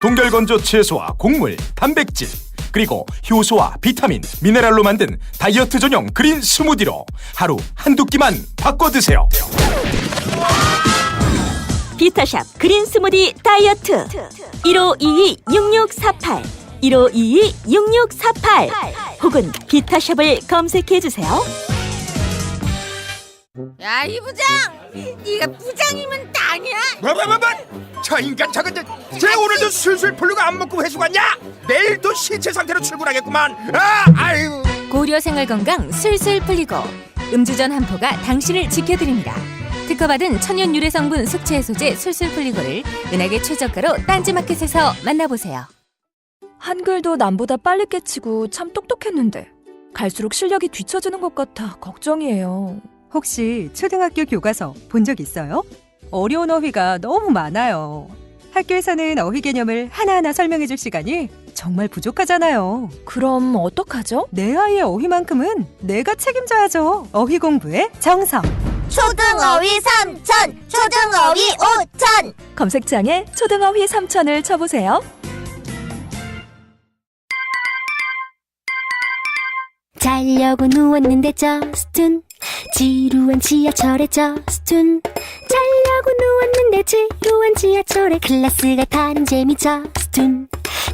동결건조 채소와 곡물, 단백질, 그리고 효소와 비타민, 미네랄로 만든 다이어트 전용 그린 스무디로 하루 한두 끼만 바꿔 드세요. 비타샵 그린 스무디 다이어트 1522-6648 1522-6648 혹은 비타샵을 검색해주세요. 야, 이 부장! 네가 부장이면 땅이야? 뭐? 저 인간 저건 쟤 오늘도 술술 풀리고 안 먹고 회수 갔냐? 내일도 신체 상태로 출근하겠구만. 아유. 고려 생활건강 술술 풀리고 음주전 한 포가 당신을 지켜드립니다. 특허받은 천연 유래 성분 숙취 해소제 술술 풀리고를 은하계 최저가로 딴지마켓에서 만나보세요. 한글도 남보다 빨리 깨치고 참 똑똑했는데 갈수록 실력이 뒤처지는 것 같아 걱정이에요. 혹시 초등학교 교과서 본 적 있어요? 어려운 어휘가 너무 많아요. 학교에서는 어휘 개념을 하나하나 설명해 줄 시간이 정말 부족하잖아요. 그럼 어떡하죠? 내 아이의 어휘만큼은 내가 책임져야죠. 어휘 공부의 정성. 초등어휘 3천, 초등어휘 5천. 검색창에 초등어휘 3천을 쳐보세요. 자려고 누웠는데 저스툰 지루한 지하철에 저스툰 자려고 누웠는데 지루한 지하철에 클래스가 타는 재미 저스툰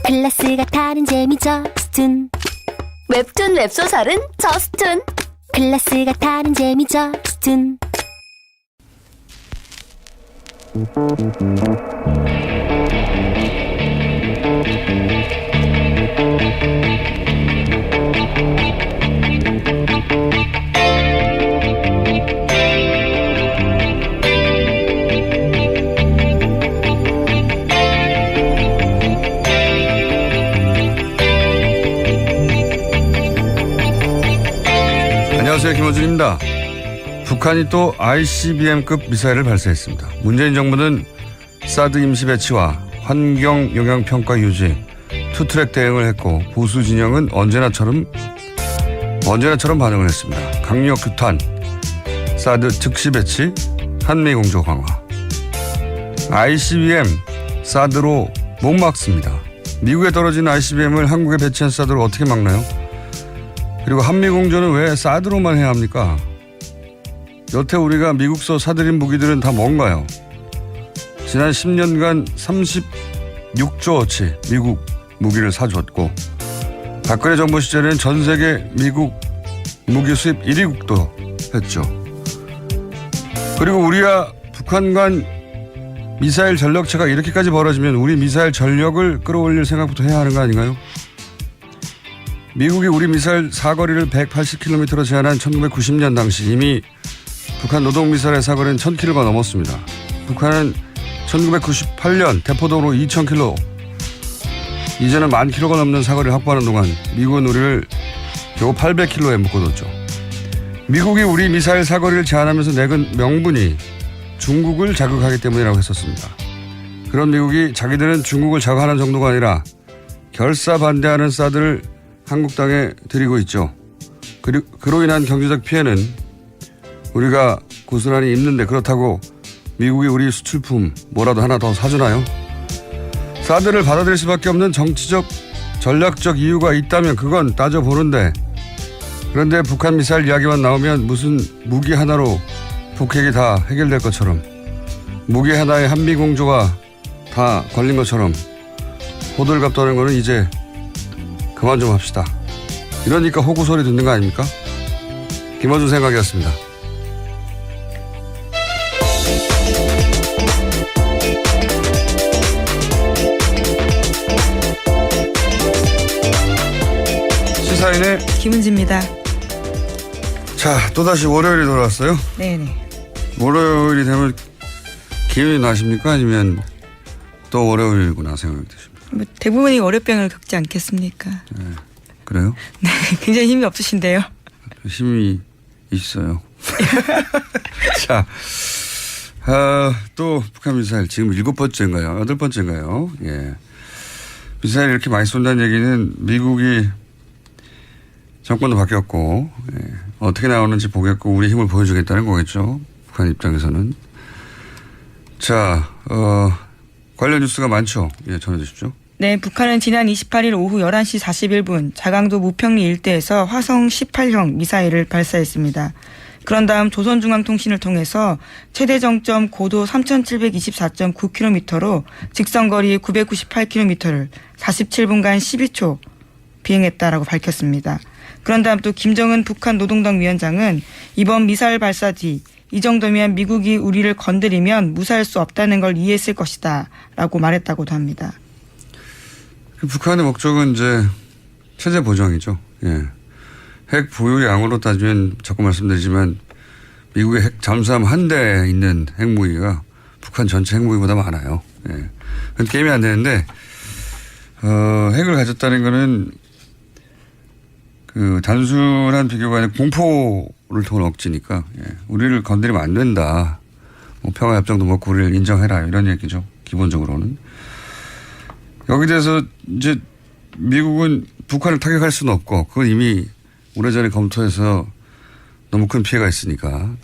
클래스가 타는 재미 저스툰 웹툰 웹소설은 저스툰 클래스가 타는 재미 저스툰. 안녕하세요, 김호준입니다. 북한이 또 ICBM급 미사일을 발사했습니다. 문재인 정부는 사드 임시 배치와 환경 영향 평가 유지, 투트랙 대응을 했고 보수 진영은 언제나처럼 반응을 했습니다. 강력 규탄, 사드 즉시 배치, 한미 공조 강화. ICBM 사드로 못 막습니다. 미국에 떨어진 ICBM을 한국에 배치한 사드로 어떻게 막나요? 그리고 한미 공조는 왜 사드로만 해야 합니까? 여태 우리가 미국서 사들인 무기들은 다 뭔가요? 지난 10년간 36조어치 미국 무기를 사줬고 박근혜 정부 시절에는 전 세계 미국 무기 수입 1위국도 했죠. 그리고 우리가 북한 간 미사일 전력차가 이렇게까지 벌어지면 우리 미사일 전력을 끌어올릴 생각부터 해야 하는 거 아닌가요? 미국이 우리 미사일 사거리를 180km로 제한한 1990년 당시 이미 북한 노동미사일의 사거리는 1000km가 넘었습니다. 북한은 1998년 대포동으로 2000km, 이제는 10,000km가 넘는 사거리를 확보하는 동안 미국은 우리를 겨우 800km에 묶어뒀죠. 미국이 우리 미사일 사거리를 제한하면서 내건 명분이 중국을 자극하기 때문이라고 했었습니다. 그런 미국이 자기들은 중국을 자극하는 정도가 아니라 결사 반대하는 사드를 한국 땅에 들이고 있죠. 그로 인한 경제적 피해는 우리가 고스란히 입는데 그렇다고 미국이 우리 수출품 뭐라도 하나 더 사주나요? 사드를 받아들일 수밖에 없는 정치적 전략적 이유가 있다면 그건 따져보는데, 그런데 북한 미사일 이야기만 나오면 무슨 무기 하나로 북핵이 다 해결될 것처럼, 무기 하나에 한미 공조가 다 걸린 것처럼 호들갑 떠는 거는 이제 그만 좀 합시다. 이러니까 호구 소리 듣는 거 아닙니까? 김어준 생각이었습니다. 시사인의 김은지입니다. 자, 또다시 월요일이 돌아왔어요. 네네. 월요일이 되면 기운이 나십니까? 아니면 또 월요일이구나 생각이 드십니까? 뭐 대부분이 월요병을 겪지 않겠습니까? 네. 그래요? 네, 굉장히 힘이 없으신데요. 힘이 있어요. 자, 또 북한 미사일 지금 7번째인가요? 8번째인가요? 예. 미사일 이렇게 많이 쏜다는 얘기는 미국이 정권도 바뀌었고, 예. 어떻게 나오는지 보겠고 우리 힘을 보여주겠다는 거겠죠. 북한 입장에서는. 자, 관련 뉴스가 많죠. 예, 전해주십시오. 네, 북한은 지난 28일 오후 11시 41분 자강도 무평리 일대에서 화성 18형 미사일을 발사했습니다. 그런 다음 조선중앙통신을 통해서 최대 정점 고도 3724.9km로 직선거리 998km를 47분간 12초 비행했다라고 밝혔습니다. 그런 다음 또 김정은 북한 노동당 위원장은 이번 미사일 발사 뒤 이 정도면 미국이 우리를 건드리면 무사할 수 없다는 걸 이해했을 것이다 라고 말했다고도 합니다. 북한의 목적은 이제 체제 보정이죠. 예. 핵 보유량으로 따지면 자꾸 말씀드리지만 미국의 핵 잠수함 한 대에 있는 핵무기가 북한 전체 핵무기보다 많아요. 예. 그건 게임이 안 되는데 핵을 가졌다는 거는 그 단순한 비교가 아니라 공포를 통한 억지니까 예. 우리를 건드리면 안 된다. 뭐 평화협정도 먹고 우리를 인정해라 이런 얘기죠. 기본적으로는. 여기 대해서 이제 미국은 북한을 타격할 수는 없고 그건 이미 오래전에 검토해서 너무 큰 피해가 있으니까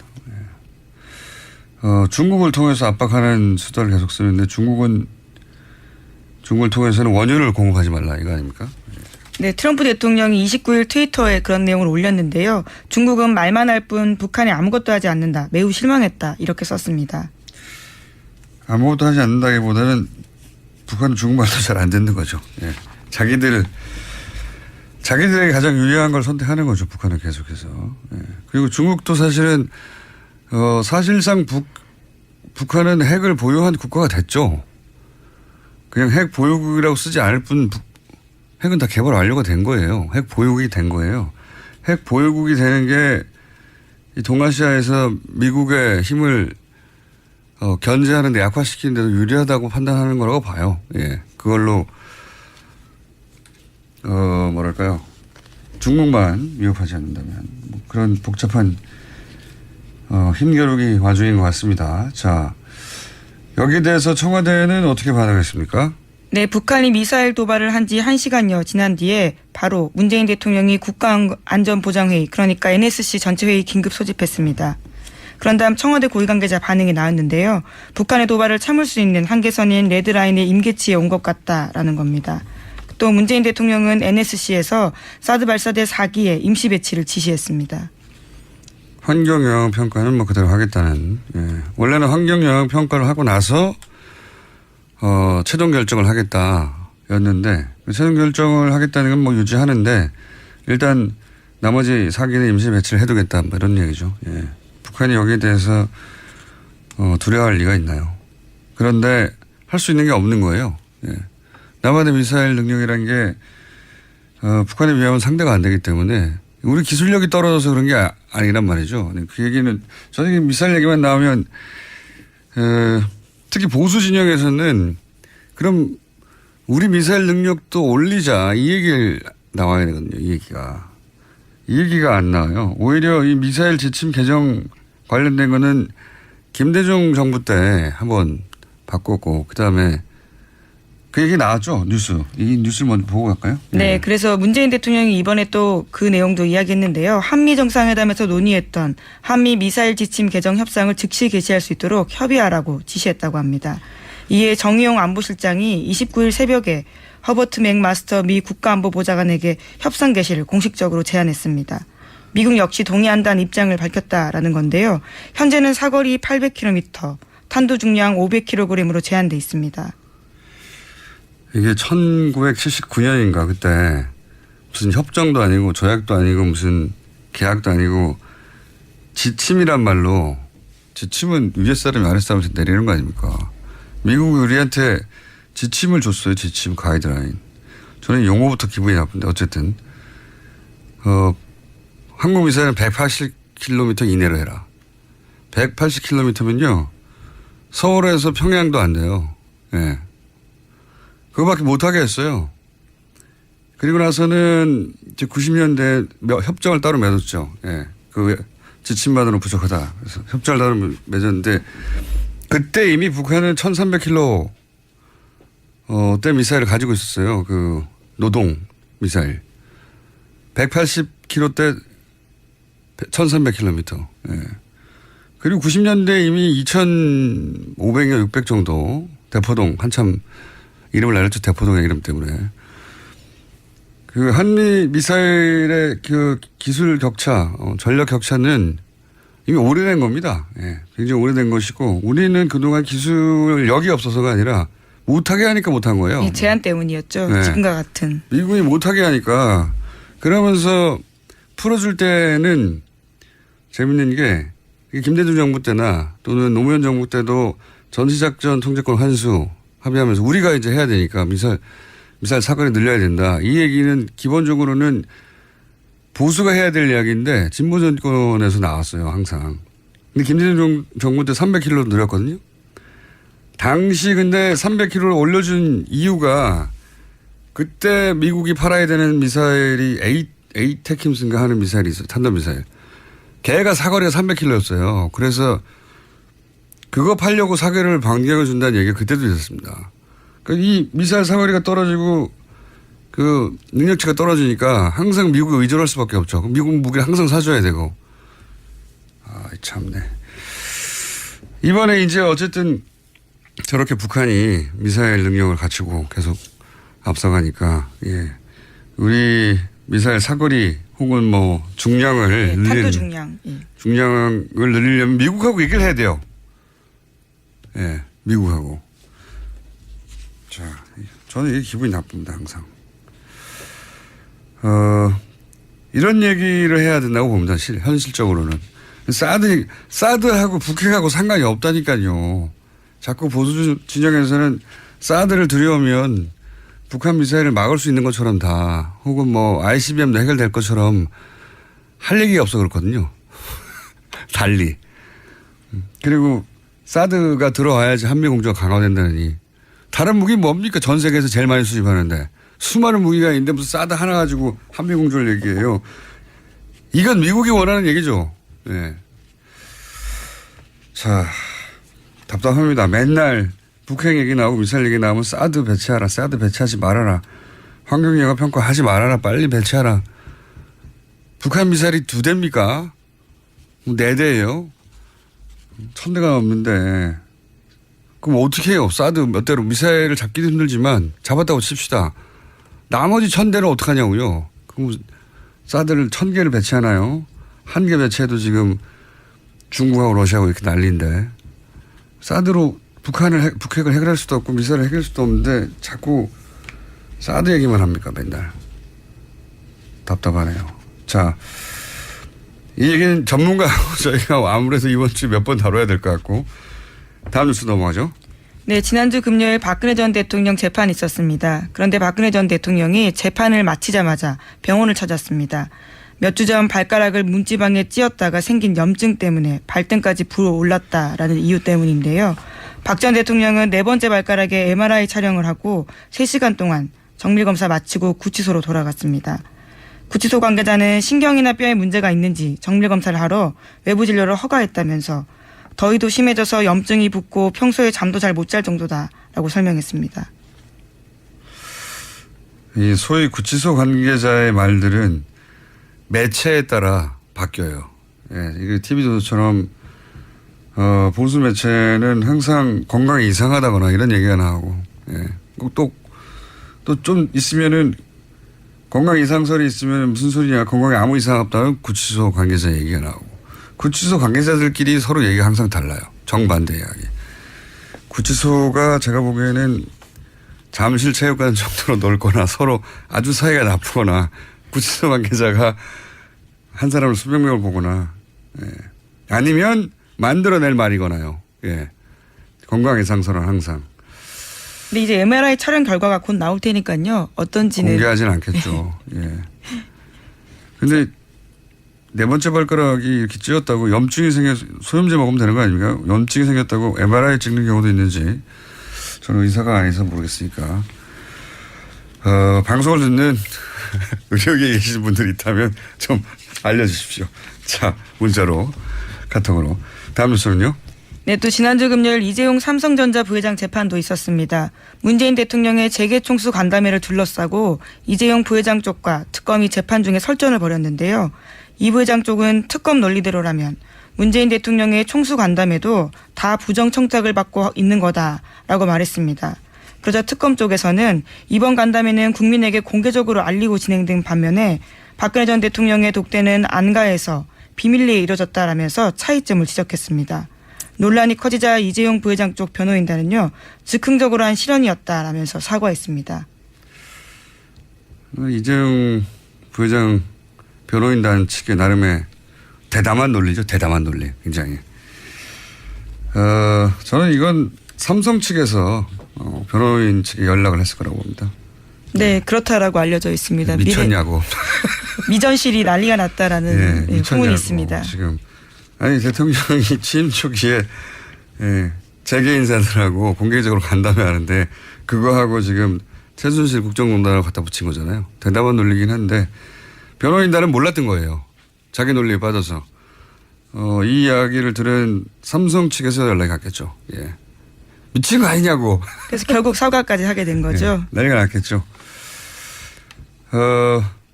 중국을 통해서 압박하는 수단을 계속 쓰는데 중국을 통해서는 원유를 공급하지 말라 이거 아닙니까? 네, 트럼프 대통령이 29일 트위터에 그런 내용을 올렸는데요. 중국은 말만 할 뿐 북한이 아무것도 하지 않는다. 매우 실망했다. 이렇게 썼습니다. 아무것도 하지 않는다기보다는 북한은 중국말도 잘 안 듣는 거죠. 예. 자기들에게 가장 유리한 걸 선택하는 거죠. 북한은 계속해서. 예. 그리고 중국도 사실은 사실상 북한은 핵을 보유한 국가가 됐죠. 그냥 핵 보유국이라고 쓰지 않을 뿐 핵은 다 개발 완료가 된 거예요. 핵 보유국이 된 거예요. 핵 보유국이 되는 게 이 동아시아에서 미국의 힘을 견제하는 데 약화시키는 데도 유리하다고 판단하는 거라고 봐요. 예. 그걸로 뭐랄까요. 중국만 위협하지 않는다면 뭐 그런 복잡한 힘겨루기 와중인 것 같습니다. 자, 여기에 대해서 청와대는 어떻게 반응했습니까? 네, 북한이 미사일 도발을 한 지 1시간여 지난 뒤에 바로 문재인 대통령이 국가안전보장회의 그러니까 NSC 전체회의 긴급 소집했습니다. 그런 다음 청와대 고위관계자 반응이 나왔는데요. 북한의 도발을 참을 수 있는 한계선인 레드라인의 임계치에 온 것 같다라는 겁니다. 또 문재인 대통령은 NSC에서 사드 발사대 4기의 임시 배치를 지시했습니다. 환경영향 평가는 뭐 그대로 하겠다는. 예. 원래는 환경영향 평가를 하고 나서 최종 결정을 하겠다였는데 최종 결정을 하겠다는 건 뭐 유지하는데 일단 나머지 4기는 임시 배치를 해두겠다 뭐 이런 얘기죠. 예. 북한이 여기에 대해서 두려워할 리가 있나요? 그런데 할 수 있는 게 없는 거예요. 예. 남한의 미사일 능력이라는 게 북한에 비하면 상대가 안 되기 때문에 우리 기술력이 떨어져서 그런 게 아니란 말이죠. 그 얘기는 저는 미사일 얘기만 나오면 특히 보수 진영에서는 그럼 우리 미사일 능력도 올리자 이 얘기를 나와야 되거든요. 이 얘기가 안 나와요. 오히려 이 미사일 지침 개정 관련된 거는 김대중 정부 때 한번 바꿨고 그다음에 그 얘기 나왔죠. 이 뉴스를 먼저 보고 갈까요? 네, 그래서 문재인 대통령이 이번에 또 그 내용도 이야기했는데요. 한미 정상회담에서 논의했던 한미 미사일 지침 개정 협상을 즉시 개시할 수 있도록 협의하라고 지시했다고 합니다. 이에 정의용 안보실장이 29일 새벽에 허버트 맥마스터 미 국가안보보좌관에게 협상 개시를 공식적으로 제안했습니다. 미국 역시 동의한다는 입장을 밝혔다라는 건데요. 현재는 사거리 800km, 탄도 중량 500kg으로 제한돼 있습니다. 이게 1979년인가 그때 무슨 협정도 아니고 조약도 아니고 무슨 계약도 아니고 지침이란 말로 지침은 위에 사람이 아래 사람한테 내리는 거 아닙니까? 미국이 우리한테 지침을 줬어요. 지침 가이드라인. 저는 용어부터 기분이 나쁜데 어쨌든 한국 미사일은 180km 이내로 해라. 180km면요. 서울에서 평양도 안 돼요. 예. 그거밖에 못하게 했어요. 그리고 나서는 이제 90년대에 협정을 따로 맺었죠. 예. 그 지침만으로 부족하다. 그래서 협정을 따로 맺었는데 그때 이미 북한은 1300km 대 미사일을 가지고 있었어요. 그 노동 미사일. 180km 대 1300km. 예. 그리고 90년대 이미 2500여 600 정도 대포동 한참 이름을 날렸죠. 대포동의 이름 때문에. 그 한미 미사일의 그 기술 격차, 전력 격차는 이미 오래된 겁니다. 예, 굉장히 오래된 것이고 우리는 그동안 기술력이 없어서가 아니라 못하게 하니까 못한 거예요. 예, 제한 때문이었죠. 네. 지금과 같은. 미국이 못하게 하니까 그러면서 풀어줄 때는 재밌는 게 김대중 정부 때나 또는 노무현 정부 때도 전시작전 통제권 환수 합의하면서 우리가 이제 해야 되니까 미사일 사거리 늘려야 된다. 이 얘기는 기본적으로는 보수가 해야 될 이야기인데 진보 정권에서 나왔어요. 항상. 근데 김대중 정부 때 300km로 늘렸거든요. 당시 근데 300km를 올려준 이유가 그때 미국이 팔아야 되는 미사일이 에이테킴스인가 하는 미사일이 있어요. 탄도미사일. 걔가 사거리가 300km였어요. 그래서 그거 팔려고 사거리를 반경을 준다는 얘기가 그때도 있었습니다. 그러니까 이 미사일 사거리가 떨어지고 그 능력치가 떨어지니까 항상 미국에 의존할 수밖에 없죠. 미국 무기를 항상 사줘야 되고. 아, 참네. 이번에 이제 어쨌든 저렇게 북한이 미사일 능력을 갖추고 계속 앞서가니까, 예. 우리 미사일 사거리 혹은 뭐 중량을 네, 탄도 중량. 예. 중량을 늘리려면 미국하고 얘기를 해야 돼요. 예, 미국하고. 자, 저는 이게 기분이 나쁩니다, 항상. 이런 얘기를 해야 된다고 봅니다, 현실적으로는. 사드하고 북핵하고 상관이 없다니까요. 자꾸 보수 진영에서는 사드를 두려우면 북한 미사일을 막을 수 있는 것처럼 다 혹은 뭐 ICBM도 해결될 것처럼 할 얘기가 없어 그렇거든요. 달리. 그리고 사드가 들어와야지 한미공조가 강화된다니. 다른 무기 뭡니까? 전 세계에서 제일 많이 수집하는데. 수많은 무기가 있는데 무슨 사드 하나 가지고 한미공조를 얘기해요. 이건 미국이 원하는 얘기죠. 네. 자, 답답합니다. 맨날 북핵 얘기 나오고 미사일 얘기 나오면 사드 배치하라. 사드 배치하지 말아라. 환경영향평가 하지 말아라. 빨리 배치하라. 북한 미사일이 2대입니까? 4대예요. 1000대가 넘는데 그럼 어떻게 해요? 사드 몇 대로 미사일을 잡기도 힘들지만 잡았다고 칩시다. 나머지 1000대는 어떡하냐고요. 그럼 사드를 1000개를 배치하나요? 1개 배치해도 지금 중국하고 러시아하고 이렇게 난리인데 사드로 북핵을 해결할 수도 없고 미사일을 해결할 수도 없는데 자꾸 사드 얘기만 합니까 맨날. 답답하네요. 자, 이 얘기는 전문가하고 저희가 아무래도 이번 주 몇 번 다뤄야 될 것 같고 다음 뉴스 넘어가죠. 네, 지난주 금요일 박근혜 전 대통령 재판이 있었습니다. 그런데 박근혜 전 대통령이 재판을 마치자마자 병원을 찾았습니다. 몇 주 전 발가락을 문지방에 찧었다가 생긴 염증 때문에 발등까지 불어올랐다라는 이유 때문인데요. 박 전 대통령은 4번째 발가락에 MRI 촬영을 하고 3시간 동안 정밀검사 마치고 구치소로 돌아갔습니다. 구치소 관계자는 신경이나 뼈에 문제가 있는지 정밀검사를 하러 외부 진료를 허가했다면서 더위도 심해져서 염증이 붓고 평소에 잠도 잘 못 잘 정도다라고 설명했습니다. 이 소위 구치소 관계자의 말들은 매체에 따라 바뀌어요. 예, 이게 TV조선처럼 보수 매체는 항상 건강이 이상하다거나 이런 얘기가 나오고, 예. 또 좀 있으면은 건강 이상설이 있으면 무슨 소리냐, 건강에 아무 이상 없다면 구치소 관계자 얘기가 나오고, 구치소 관계자들끼리 서로 얘기가 항상 달라요. 정반대 이야기. 구치소가 제가 보기에는 잠실 체육관 정도로 넓거나 서로 아주 사이가 나쁘거나 구치소 관계자가 한 사람을 수백 명을 보거나, 예. 아니면 만들어낼 말이거나요. 예. 건강 이상설은 항상. 근데 이제 MRI 촬영 결과가 곧 나올 테니까요. 어떤지는 공개하진 않겠죠. 예. 근데 4번째 발가락이 이렇게 찧었다고 염증이 소염제 먹으면 되는 거 아닙니까? 염증이 생겼다고 MRI 찍는 경우도 있는지 저는 의사가 아니어서 모르겠으니까. 방송을 듣는 의료계에 계시는 분들이 있다면 좀 알려주십시오. 자, 문자로, 카톡으로. 다음 뉴스는요? 네, 또 지난주 금요일 이재용 삼성전자 부회장 재판도 있었습니다. 문재인 대통령의 재계총수 간담회를 둘러싸고 이재용 부회장 쪽과 특검이 재판 중에 설전을 벌였는데요. 이 부회장 쪽은 특검 논리대로라면 문재인 대통령의 총수 간담회도 다 부정 청탁을 받고 있는 거다라고 말했습니다. 그러자 특검 쪽에서는 이번 간담회는 국민에게 공개적으로 알리고 진행된 반면에 박근혜 전 대통령의 독대는 안가에서 비밀리에 이뤄졌다라면서 차이점을 지적했습니다. 논란이 커지자 이재용 부회장 쪽 변호인단은요, 즉흥적으로 한 실언이었다라면서 사과했습니다. 이재용 부회장 변호인단 측의 나름의 대담한 논리죠. 대담한 논리. 굉장히. 저는 이건 삼성 측에서 변호인 측에 연락을 했을 거라고 봅니다. 네, 그렇다라고 알려져 있습니다. 미쳤냐고. 미전실이 난리가 났다라는 후문이 있습니다. 지금 아니 대통령이 취임 초기에 재계 인사들하고 공개적으로 간담회하는데 그거하고 지금 최순실 국정농단을 갖다 붙인 거잖아요. 대담한 논리긴 한데 변호인단은 몰랐던 거예요. 자기 논리에 빠져서 이 이야기를 들은 삼성 측에서 연락이 갔겠죠. 예. 미친 거 아니냐고. 그래서 결국 사과까지 하게 된 거죠. 난리가 났겠죠.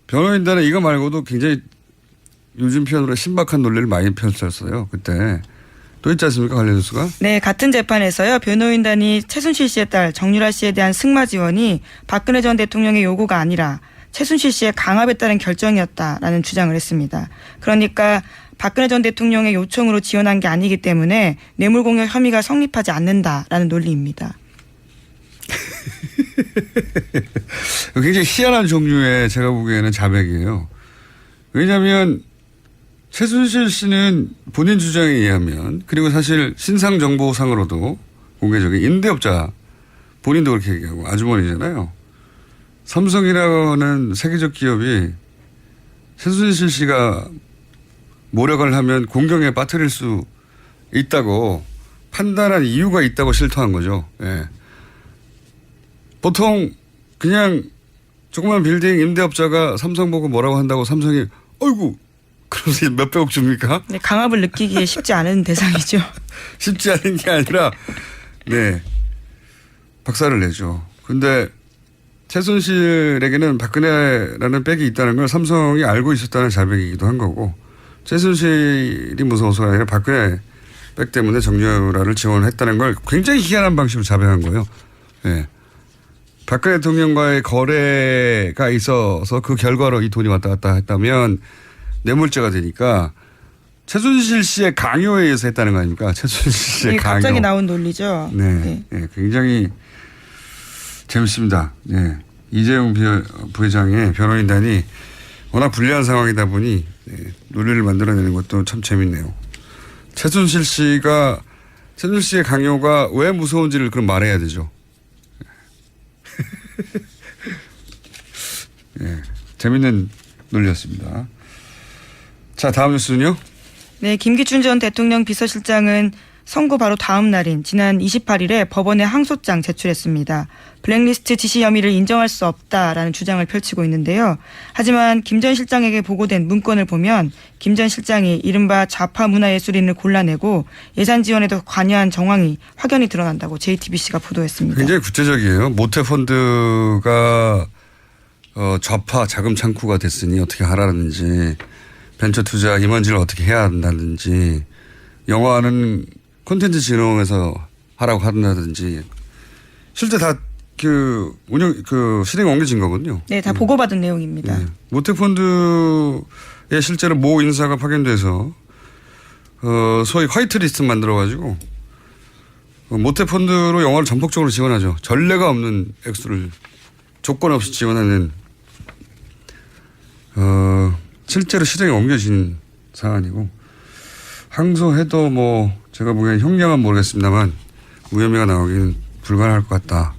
변호인단은 이거 말고도 굉장히 요즘 표현으로 신박한 논리를 많이 펼쳤어요. 그때. 또 있지 않습니까? 관련 뉴스가? 네. 같은 재판에서요. 변호인단이 최순실 씨의 딸 정유라 씨에 대한 승마 지원이 박근혜 전 대통령의 요구가 아니라 최순실 씨의 강압에 따른 결정이었다라는 주장을 했습니다. 그러니까 박근혜 전 대통령의 요청으로 지원한 게 아니기 때문에 뇌물공여 혐의가 성립하지 않는다라는 논리입니다. 굉장히 희한한 종류의 제가 보기에는 자백이에요. 왜냐하면 최순실 씨는 본인 주장에 의하면 그리고 사실 신상정보상으로도 공개적인 임대업자 본인도 그렇게 얘기하고 아주머니잖아요. 삼성이라는 세계적 기업이 최순실 씨가 모략을 하면 공경에 빠뜨릴 수 있다고 판단한 이유가 있다고 실토한 거죠. 예. 보통 그냥 조그만 빌딩 임대업자가 삼성 보고 뭐라고 한다고 삼성이 어이구 그러면서 몇백억 줍니까? 네, 강압을 느끼기에 쉽지 않은 대상이죠. 쉽지 않은 게 아니라 네 박살을 내죠. 근데 최순실에게는 박근혜라는 백이 있다는 걸 삼성이 알고 있었다는 자백이기도 한 거고 최순실이 무서워서가 아니라 박근혜 백 때문에 정유라를 지원했다는 걸 굉장히 희한한 방식으로 자백한 거예요. 네. 박근혜 대통령과의 거래가 있어서 그 결과로 이 돈이 왔다 갔다 했다면 뇌물죄가 되니까 최순실 씨의 강요에 의해서 했다는 거 아닙니까? 최순실 씨의 강요. 갑자기 나온 논리죠. 네. 네. 굉장히 재밌습니다. 네. 이재용 부회장의 변호인단이 워낙 불리한 상황이다 보니 논리를 만들어내는 것도 참 재밌네요. 최순실 씨의 강요가 왜 무서운지를 그럼 말해야 되죠. 네. 재밌는 논리였습니다. 자, 다음 뉴스는요? 네, 김기춘 전 대통령 비서실장은 선고 바로 다음 날인 지난 28일에 법원에 항소장 제출했습니다. 블랙리스트 지시 혐의를 인정할 수 없다라는 주장을 펼치고 있는데요. 하지만 김 전 실장에게 보고된 문건을 보면 김 전 실장이 이른바 좌파 문화예술인을 골라내고 예산 지원에도 관여한 정황이 확연히 드러난다고 JTBC가 보도했습니다. 굉장히 구체적이에요. 모태펀드가 좌파 자금 창구가 됐으니 어떻게 하라는지 벤처 투자 임원진을 어떻게 해야 한다든지 영화는 콘텐츠 진흥에서 하라고 한다든지 실제 다 실행 옮겨진 거거든요. 네, 다 보고받은 내용입니다. 네. 모태펀드에 실제로 모 인사가 파견돼서 소위 화이트리스트 만들어가지고 모태펀드로 영화를 전폭적으로 지원하죠. 전례가 없는 액수를 조건 없이 지원하는 실제로 실행에 옮겨진 사안이고 항소해도 제가 보기엔 형량은 모르겠습니다만 무혐의가 나오기는 불가능할 것 같다.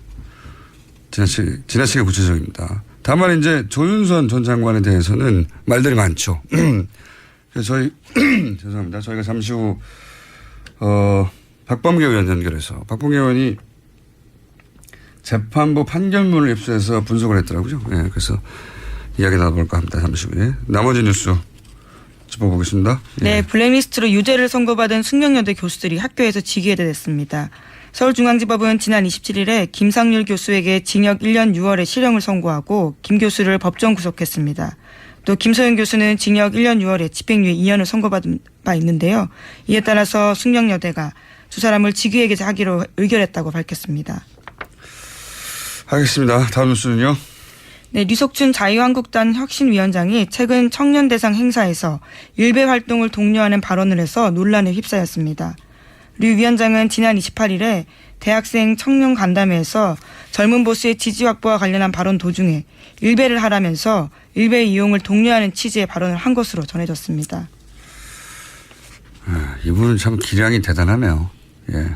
지나치게 구체적입니다. 다만 이제 조윤선 전 장관에 대해서는 말들이 많죠. 그래서 죄송합니다. 저희가 잠시 후 박범계 의원 연결해서 박범계 의원이 재판부 판결문을 입수해서 분석을 했더라고요. 네, 그래서 이야기 나눠볼까 합니다. 잠시 후에. 나머지 뉴스 짚어보겠습니다. 네, 블랙리스트로 유죄를 선고받은 숙명여대 교수들이 학교에서 직위해제됐습니다. 서울중앙지법은 지난 27일에 김상률 교수에게 징역 1년 6월에 실형을 선고하고 김 교수를 법정 구속했습니다. 또 김소연 교수는 징역 1년 6월에 집행유예 2년을 선고받은 바 있는데요. 이에 따라서 숙명여대가 두 사람을 직위해제하기로 의결했다고 밝혔습니다. 알겠습니다. 다음 뉴스는요. 네, 류석춘 자유한국당 혁신위원장이 최근 청년대상 행사에서 일베 활동을 독려하는 발언을 해서 논란에 휩싸였습니다. 류 위원장은 지난 28일에 대학생 청년 간담회에서 젊은 보수의 지지 확보와 관련한 발언 도중에 일베를 하라면서 일베 이용을 독려하는 취지의 발언을 한 것으로 전해졌습니다. 이분은 참 기량이 대단하네요. 예.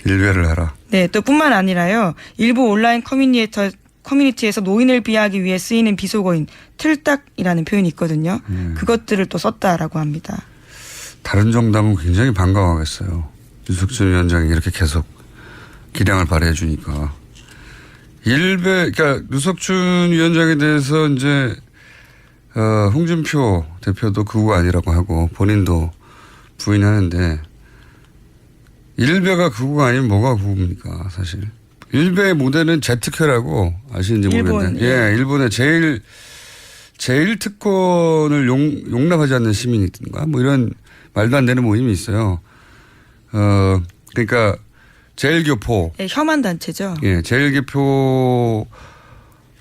일베를 하라. 네, 또 뿐만 아니라요. 일부 온라인 커뮤니티에서 노인을 비하하기 위해 쓰이는 비속어인 틀딱이라는 표현이 있거든요. 그것들을 또 썼다라고 합니다. 다른 정당은 굉장히 반가워하겠어요. 유석준 위원장이 이렇게 계속 기량을 발휘해 주니까. 그러니까 유석준 위원장에 대해서 이제 홍준표 대표도 그우가 아니라고 하고 본인도 부인하는데 일베가 그우가 아니면 뭐가 그우입니까 사실. 일베의 모델은 제트케라고 아시는지 모르겠는데 예, 일본의 제일 특권을 용납하지 않는 시민이든가 뭐 이런 말도 안 되는 모임이 있어요. 그러니까 제일교포. 네, 혐한 단체죠. 예, 제일교포라고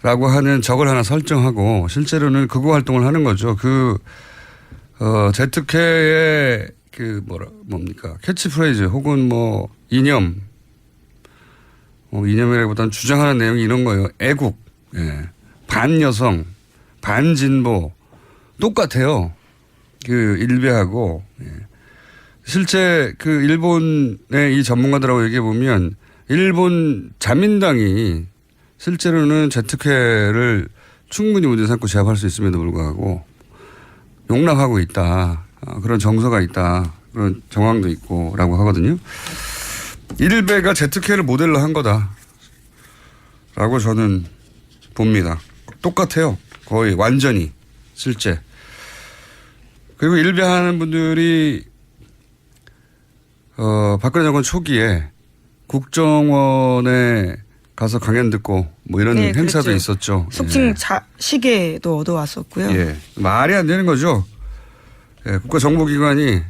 하는 적을 하나 설정하고 실제로는 극우 활동을 하는 거죠. 제트케의 뭡니까 캐치프레이즈 혹은 뭐 이념. 이념이라기보다는 주장하는 내용이 이런 거예요. 애국, 예. 반여성, 반진보 똑같아요. 일베하고. 예. 실제 일본의 이 전문가들하고 얘기해 보면 일본 자민당이 실제로는 제트케를 충분히 문제 삼고 제압할 수 있음에도 불구하고 용납하고 있다. 그런 정서가 있다. 그런 정황도 있고 라고 하거든요. 일베가 제트케를 모델로 한 거다. 라고 저는 봅니다. 똑같아요. 거의 완전히 실제. 그리고 일베 하는 분들이 박근혜 정권 초기에 국정원에 가서 강연 듣고 뭐 이런 네, 행사도 그렇죠. 있었죠. 속칭 시계도 얻어왔었고요. 예. 말이 안 되는 거죠. 예. 국가정보기관이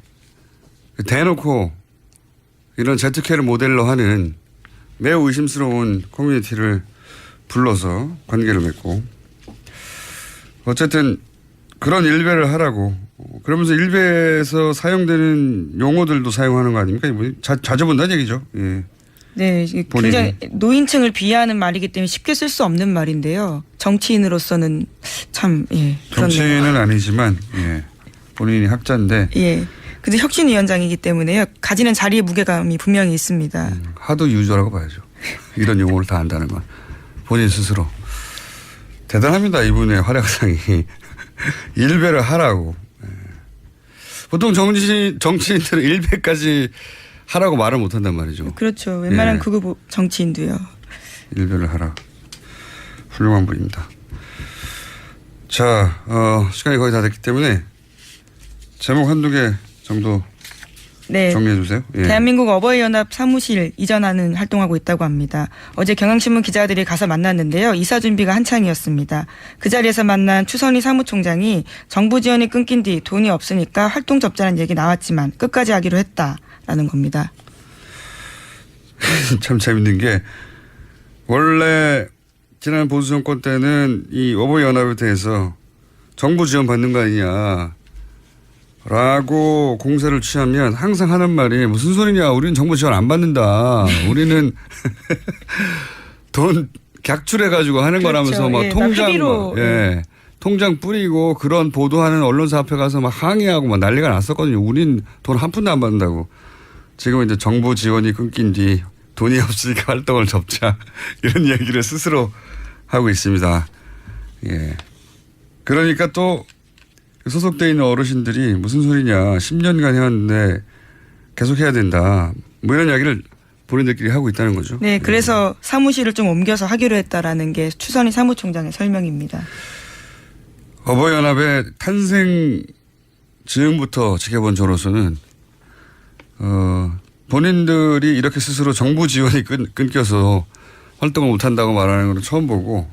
대놓고 이런 제트케를 모델로 하는 매우 의심스러운 커뮤니티를 불러서 관계를 맺고 어쨌든 그런 일베를 하라고 그러면서 일베에서 사용되는 용어들도 사용하는 거 아닙니까? 자주 본다는 얘기죠. 예. 네, 굉장히 노인층을 비하하는 말이기 때문에 쉽게 쓸 수 없는 말인데요. 정치인으로서는 참 정치인은 그렇네요. 아니지만 예. 본인이 학자인데 예. 근데 혁신위원장이기 때문에요. 가지는 자리의 무게감이 분명히 있습니다. 하도 유저라고 봐야죠. 이런 용어를 다 안다는 건 본인 스스로 대단합니다. 이분의 활약상이 일베를 하라고. 보통 정치인들은 일베까지 하라고 말을 못한단 말이죠. 그렇죠. 웬만한 극우 정치인도요. 일베를 하라. 훌륭한 분입니다. 자, 시간이 거의 다 됐기 때문에 제목 한두 개 정도 네. 정리해 주세요. 예. 대한민국 어버이연합 사무실 이전하는 활동하고 있다고 합니다. 어제 경향신문 기자들이 가서 만났는데요. 이사 준비가 한창이었습니다. 그 자리에서 만난 추선희 사무총장이 정부 지원이 끊긴 뒤 돈이 없으니까 활동 접자는 얘기 나왔지만 끝까지 하기로 했다라는 겁니다. 참 재밌는 게 원래 지난 보수 정권 때는 이 어버이연합에 대해서 정부 지원 받는 거 아니냐 라고 공세를 취하면 항상 하는 말이 무슨 소리냐 우리는 정부 지원 안 받는다 우리는 돈 객출해가지고 하는 그렇죠. 거라면서 막 통장 뿌리고 그런 보도하는 언론사 앞에 가서 막 항의하고 막 난리가 났었거든요. 우린 돈 한 푼도 안 받는다고. 지금 이제 정부 지원이 끊긴 뒤 돈이 없으니까 활동을 접자 이런 얘기를 스스로 하고 있습니다. 예. 그러니까 또 소속돼 있는 어르신들이 무슨 소리냐 10년간 해왔는데 계속 해야 된다 뭐 이런 이야기를 본인들끼리 하고 있다는 거죠. 네, 그래서 사무실을 좀 옮겨서 하기로 했다라는 게 추선희 사무총장의 설명입니다. 어버이연합의 탄생 즈음부터 지켜본 저로서는 본인들이 이렇게 스스로 정부 지원이 끊겨서 활동을 못한다고 말하는 걸 처음 보고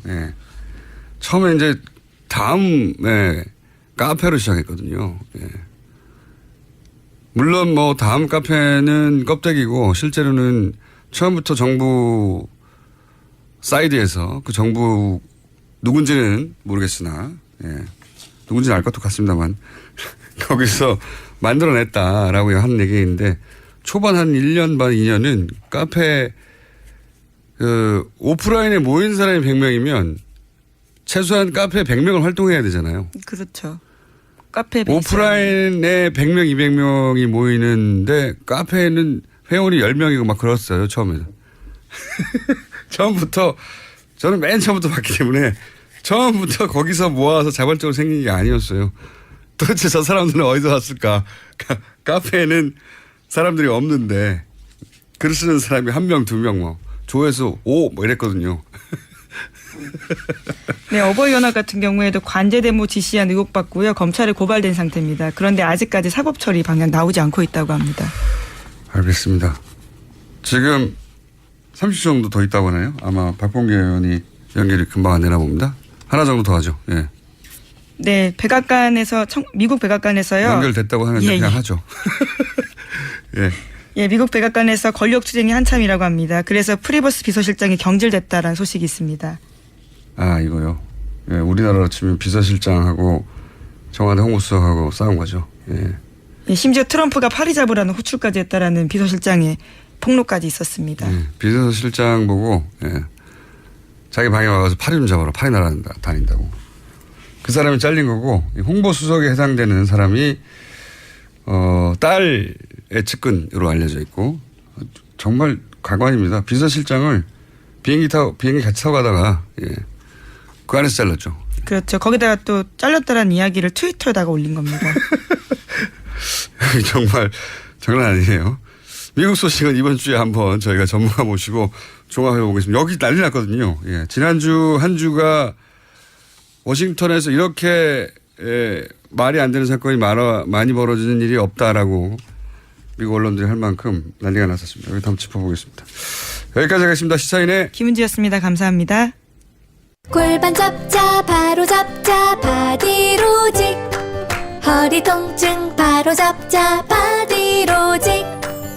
처음에 이제 다음에 카페로 시작했거든요. 예. 물론 뭐 다음 카페는 껍데기고 실제로는 처음부터 정부 사이드에서 그 정부 누군지는 모르겠으나 누군지는 알 것도 같습니다만 거기서 만들어냈다라고 하는 얘기인데 초반 한 1년 반 2년은 카페 오프라인에 모인 사람이 100명이면 최소한 카페 100명을 활동해야 되잖아요. 그렇죠. 카페 오프라인에 100명, 200명이 모이는데 카페에는 회원이 10명이고 막 그랬어요. 처음에는. 처음부터 저는 맨 처음부터 봤기 때문에 처음부터 거기서 모아서 자발적으로 생긴 게 아니었어요. 도대체 저 사람들은 어디서 왔을까? 카페에는 사람들이 없는데 글 쓰는 사람이 1명, 2명 뭐 조회수 5 뭐 이랬거든요. 네, 어버이연합 같은 경우에도 관제 데모 지시한 의혹받고요. 검찰에 고발된 상태입니다. 그런데 아직까지 사법 처리 방향 나오지 않고 있다고 합니다. 알겠습니다. 지금 30초 정도 더 있다고 하네요. 아마 박봉계 의원이 연결이 금방 안 되나 봅니다. 하나 정도 더 하죠. 예. 네, 백악관에서 미국 백악관에서요. 연결됐다고 하는데 그냥 하죠. 예. 예, 미국 백악관에서 권력 투쟁이 한참이라고 합니다. 그래서 프리버스 비서실장이 경질됐다라는 소식이 있습니다. 아, 이거요. 예, 우리나라로 치면 비서실장하고 청와대 홍보수석하고 싸운 거죠. 예. 예, 심지어 트럼프가 파리 잡으라는 호출까지 했다라는 비서실장의 폭로까지 있었습니다. 예, 비서실장 보고 자기 방에 와서 파리 좀 잡아라. 파리 다닌다고. 그 사람이 잘린 거고 홍보수석에 해당되는 사람이 딸의 측근으로 알려져 있고 정말 가관입니다. 비서실장을 비행기 같이 타고 가다가 그 안에서 잘랐죠. 그렇죠. 거기다가 또 잘렸다라는 이야기를 트위터에다가 올린 겁니다. 정말 장난 아니에요. 미국 소식은 이번 주에 한번 저희가 전문가 모시고 종합해 보겠습니다. 여기 난리 났거든요. 예. 지난주 한 주가 워싱턴에서 이렇게 말이 안 되는 사건이 많이 벌어지는 일이 없다라고 미국 언론들이 할 만큼 난리가 났었습니다. 여기 한번 짚어보겠습니다. 여기까지 하겠습니다. 시사인의 김은지였습니다. 감사합니다. 골반 잡자 바로 잡자 바디로직 허리 통증 바로 잡자 바디로직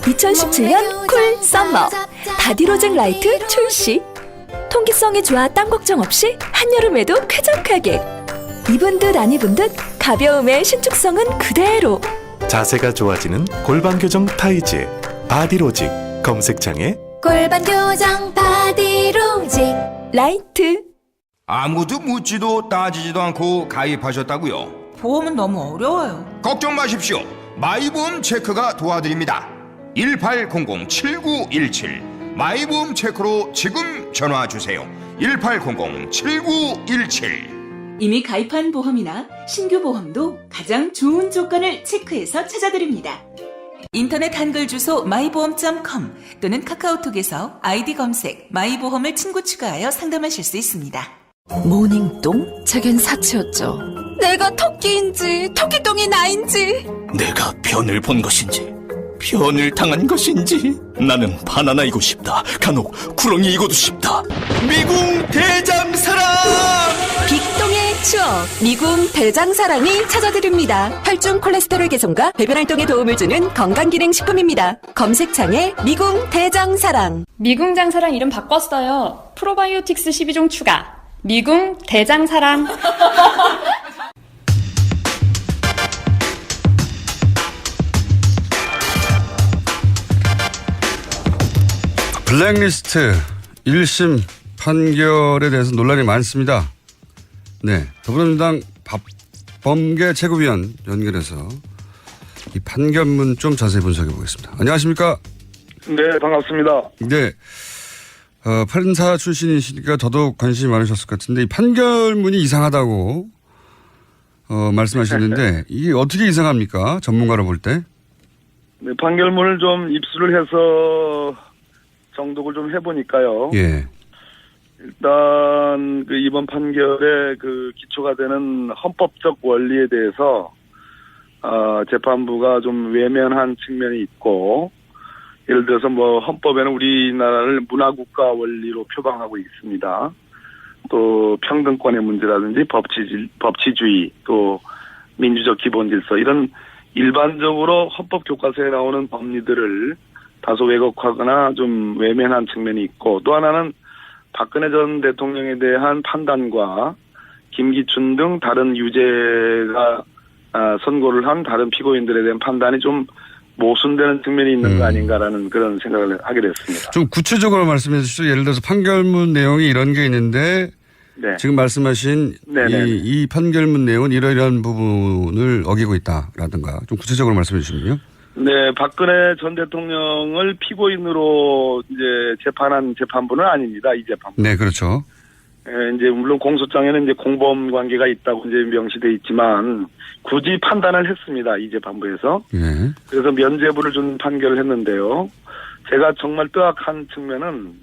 2017년 쿨 썸머 바디로직 라이트 출시. 통기성이 좋아 땀 걱정 없이 한여름에도 쾌적하게. 입은 듯 안 입은 듯 가벼움의 신축성은 그대로. 자세가 좋아지는 골반 교정 타이즈 바디로직 검색창에 골반 교정 바디로직 라이트. 아무도 묻지도 따지지도 않고 가입하셨다고요? 보험은 너무 어려워요. 걱정 마십시오. 마이보험 체크가 도와드립니다. 1800-7917 마이보험 체크로 지금 전화 주세요. 1800-7917 이미 가입한 보험이나 신규 보험도 가장 좋은 조건을 체크해서 찾아드립니다. 인터넷 한글 주소 마이보험.com 또는 카카오톡에서 아이디 검색 마이보험을 친구 추가하여 상담하실 수 있습니다. 모닝똥? 제겐 사치였죠. 내가 토끼인지 토끼똥이 나인지. 내가 변을 본 것인지 변을 당한 것인지 나는 바나나이고 싶다. 간혹 구렁이이고도 싶다. 미궁 대장사랑 빅똥의 추억 미궁 대장사랑이 찾아드립니다. 혈중 콜레스테롤 개선과 배변 활동에 도움을 주는 건강기능식품입니다. 검색창에 미궁 대장사랑. 미궁 장사랑 이름 바꿨어요. 프로바이오틱스 12종 추가. 미궁 대장사랑. 블랙리스트 1심 판결에 대해서 논란이 많습니다. 네, 더불어민주당 법범계 최고위원 연결해서 이 판결문 좀 자세히 분석해 보겠습니다. 안녕하십니까? 네, 반갑습니다. 네, 판사 출신이시니까 더더욱 관심이 많으셨을 것 같은데 이 판결문이 이상하다고 말씀하셨는데 이게 어떻게 이상합니까? 전문가로 볼 때? 네, 판결문을 좀 입수를 해서 정독을 좀 해보니까요. 예. 일단 그 이번 판결의 그 기초가 되는 헌법적 원리에 대해서 재판부가 좀 외면한 측면이 있고, 예를 들어서 뭐 헌법에는 우리나라를 문화국가 원리로 표방하고 있습니다. 또 평등권의 문제라든지 법치주의, 또 민주적 기본 질서 이런 일반적으로 헌법 교과서에 나오는 법리들을 다소 왜곡하거나 좀 외면한 측면이 있고, 또 하나는 박근혜 전 대통령에 대한 판단과 김기춘 등 다른 유죄가 선고를 한 다른 피고인들에 대한 판단이 좀 모순되는 측면이 있는 거 아닌가라는 그런 생각을 하게 됐습니다. 좀 구체적으로 말씀해 주시죠. 예를 들어서 판결문 내용이 이런 게 있는데 네. 지금 말씀하신 이 판결문 내용은 이러이러한 부분을 어기고 있다라든가 좀 구체적으로 말씀해 주시면요. 네, 박근혜 전 대통령을 피고인으로 이제 재판한 재판부는 아닙니다. 이 재판부. 네, 그렇죠. 이제 물론 공소장에는 이제 공범 관계가 있다고 이제 명시돼 있지만 굳이 판단을 했습니다. 이 재판부에서. 네. 그래서 면죄부를 준 판결을 했는데요. 제가 정말 뜨악한 측면은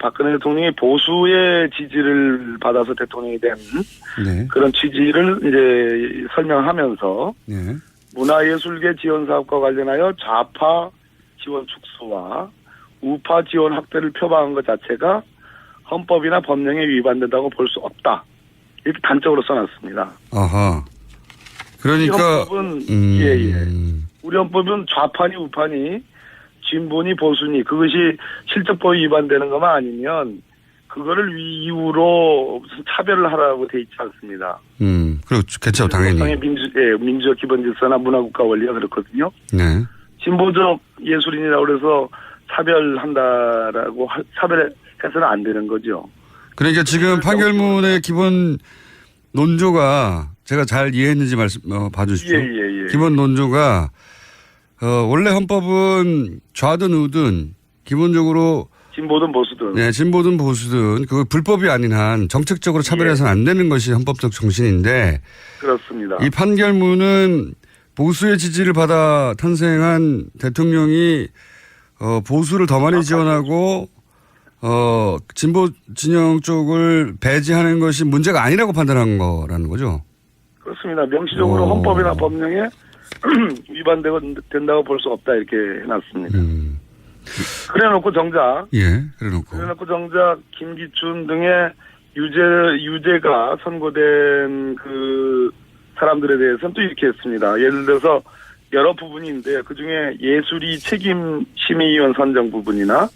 박근혜 대통령이 보수의 지지를 받아서 대통령이 된 네. 그런 취지를 이제 설명하면서 네. 문화예술계 지원 사업과 관련하여 좌파 지원 축소와 우파 지원 확대를 표방한 것 자체가 헌법이나 법령에 위반된다고 볼 수 없다. 이렇게 단적으로 써놨습니다. 아하. 그러니까 헌법은 우리 헌법은 좌파니 우파니 진보니 보수니 그것이 실적법에 위반되는 것만 아니면 그거를 이유로 무슨 차별을 하라고 돼 있지 않습니다. 그렇죠. 그렇죠. 당연히. 민주적 기본 질서나 문화국가 원리가 그렇거든요. 네. 진보적 예술인이라고 그래서 차별해서는 안 되는 거죠. 그러니까 지금 판결문의 기본 논조가 제가 잘 이해했는지 봐주십시오. 예. 기본 논조가 원래 헌법은 좌든 우든 기본적으로 진보든 보수든. 네, 진보든 보수든 그 불법이 아닌 한 정책적으로 차별해서는 안 되는 것이 헌법적 정신인데 그렇습니다. 이 판결문은 보수의 지지를 받아 탄생한 대통령이 보수를 더 많이 지원하고 진보 진영 쪽을 배제하는 것이 문제가 아니라고 판단한 거라는 거죠. 그렇습니다. 명시적으로 헌법이나 법령에 위반된다고 볼 수 없다 이렇게 해놨습니다. 그래놓고 정작 김기춘 등의 유죄가 선고된 그 사람들에 대해서는 또 이렇게 했습니다. 예를 들어서 여러 부분인데 그중에 예술이 책임 심의위원 선정 부분이나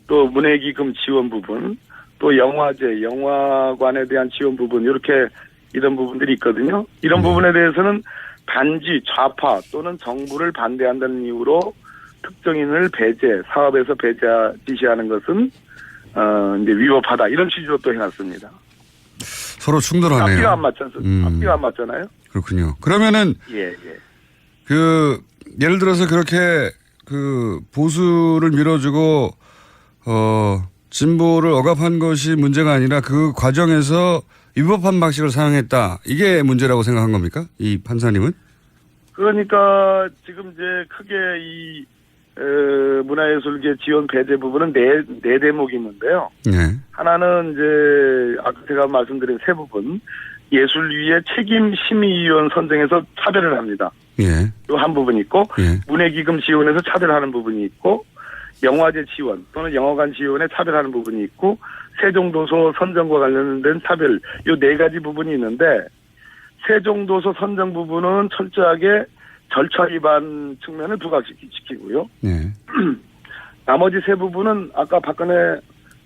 또 문예기금 지원 부분, 또 영화제, 영화관에 대한 지원 부분 이렇게 이런 부분들이 있거든요. 이런 부분에 대해서는 단지 좌파 또는 정부를 반대한다는 이유로 특정인을 사업에서 지시하는 것은 이제 위법하다 이런 취지로 또 해놨습니다. 서로 충돌하네요. 앞뒤가 안 맞잖아요. 그렇군요. 그러면은 예를 들어서 그렇게 그 보수를 밀어주고 진보를 억압한 것이 문제가 아니라 그 과정에서 위법한 방식을 사용했다. 이게 문제라고 생각한 겁니까? 이 판사님은? 그러니까 지금 이제 크게 이 문화예술계 지원 배제 부분은 네 대목이 있는데요. 네. 하나는 이제 아까 제가 말씀드린 세 부분 예술위의 책임 심의위원 선정에서 차별을 합니다. 또 한 부분이 있고 문예기금 지원에서 차별하는 부분이 있고 영화제 지원 또는 영화관 지원에 차별하는 부분이 있고 세종도서 선정과 관련된 차별 이 네 가지 부분이 있는데 세종도서 선정 부분은 철저하게 절차 위반 측면을 부각시키고요. 나머지 세 부분은 아까 박근혜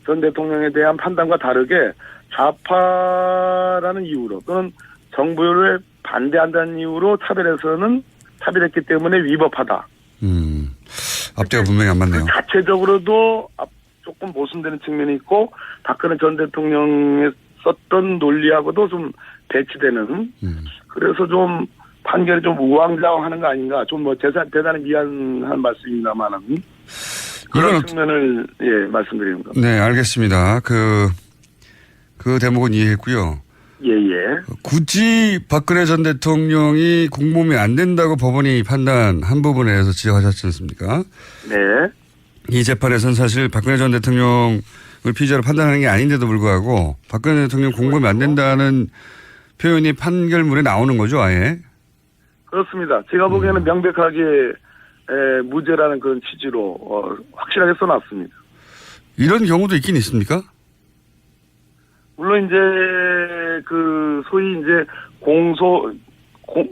전 대통령에 대한 판단과 다르게 좌파라는 이유로 또는 정부를 반대한다는 이유로 차별했기 때문에 위법하다. 앞뒤가 분명히 안 맞네요. 자체적으로도 조금 모순되는 측면이 있고 박근혜 전 대통령의 썼던 논리하고도 좀 배치되는 그래서 좀 판결이 좀 우왕좌왕하는 거 아닌가 좀 대단히 미안한 말씀입니다만은 그런 측면을 말씀드리는 겁니다. 네, 알겠습니다. 그 대목은 이해했고요. 굳이 박근혜 전 대통령이 공범이 안 된다고 법원이 판단한 부분에 대해서 지적하셨지 않습니까? 네. 이 재판에서는 사실 박근혜 전 대통령을 피의자로 판단하는 게 아닌데도 불구하고 박근혜 대통령 공범이 안 된다는 표현이 판결문에 나오는 거죠, 아예? 그렇습니다. 제가 보기에는 명백하게 무죄라는 그런 취지로 확실하게 써놨습니다. 이런 경우도 있긴 있습니까? 물론 이제 그 소위 이제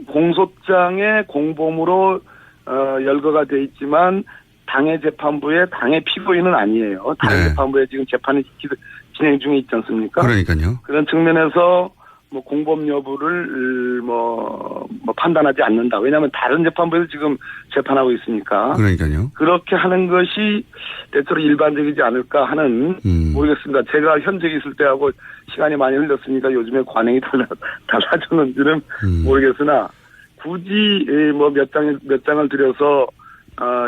공소장의 공범으로 열거가 돼 있지만 당해 재판부의 당해 피고인은 아니에요. 다른 네. 재판부에 지금 재판이 진행 중에 있지 않습니까? 그러니까요. 그런 측면에서 뭐 공범 여부를 뭐 판단하지 않는다. 왜냐하면 다른 재판부에서 지금 재판하고 있으니까. 그러니까요. 그렇게 하는 것이 대체로 일반적이지 않을까 하는 모르겠습니다. 제가 현직에 있을 때하고 시간이 많이 흘렀으니까 요즘에 관행이 달라졌는지는 모르겠으나 굳이 뭐 몇 장을 들여서